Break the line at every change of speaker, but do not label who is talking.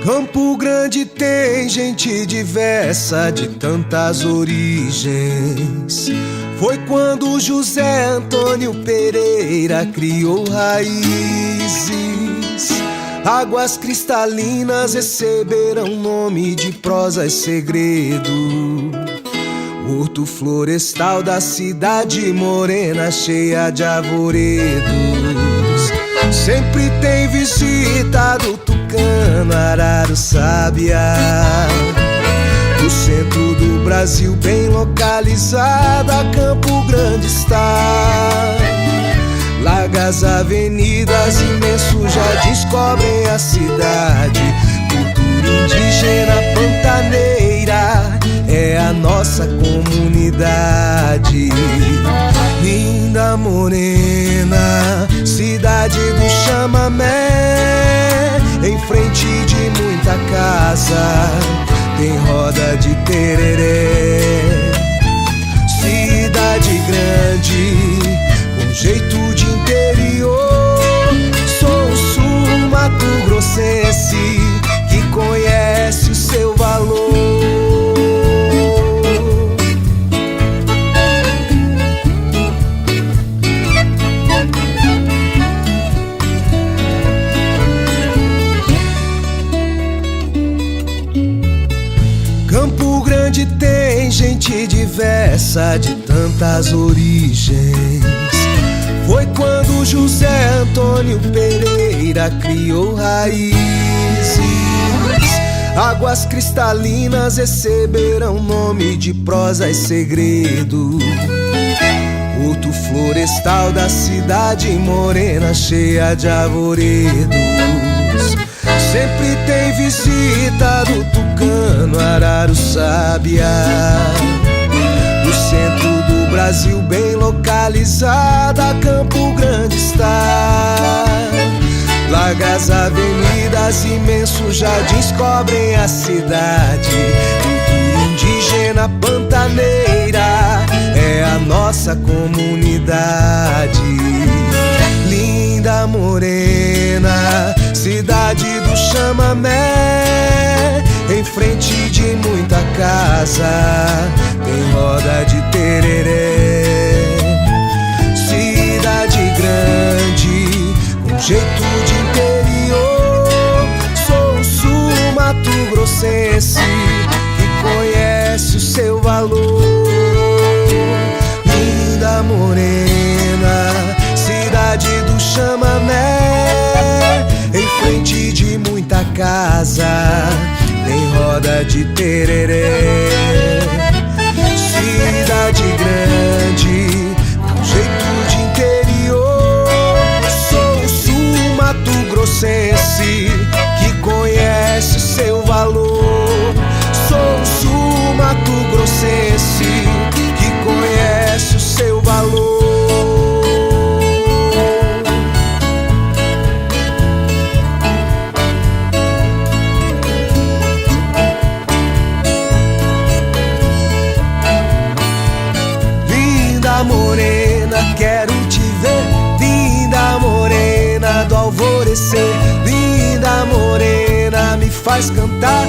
Campo Grande tem gente diversa de tantas origens. Foi quando José Antônio Pereira criou raízes. Águas cristalinas receberam nome de prosa e segredo. Horto florestal da cidade morena, cheia de arvoredos. Sempre tem visita do tucano, araro, sabiá. No centro do Brasil, bem localizada, Campo Grande está. Largas avenidas, imensos jardins cobrem a cidade. Cultura indígena pantaneira é a nossa comunidade. Linda Morena, cidade do chamamé, em frente de muita casa tem roda de tereré. Cidade grande, com jeito de interior. Sou um sul-mato-grossense que conhece o seu valor. Campo Grande tem gente diversa de tantas origens. Foi quando José Antônio Pereira criou raízes. Águas cristalinas receberam nome de prosa e segredo. Horto florestal da cidade morena, cheia de arvoredos. Sempre tem visita do tucano, araro, sabiá. No centro do Brasil, bem localizada, Campo Grande está. Largas avenidas, imensos jardins cobrem a cidade. Cultura indígena pantaneira é a nossa comunidade. Linda Morena, cidade do chamamé, em frente de muita casa tem roda de tereré. Cidade grande, com jeito de interior. Sou um sul-mato-grossense que conhece o seu valor. Linda Morena, cidade do chamamé, em frente de muita casa tem roda de tereré. Cidade grande, com jeito de interior. Sou um sul-mato-grossense que conhece o seu valor. Sou um sul-mato-grossense que conhece o seu valor. Morena, quero te ver. Linda Morena do alvorecer. Linda Morena, me faz cantar.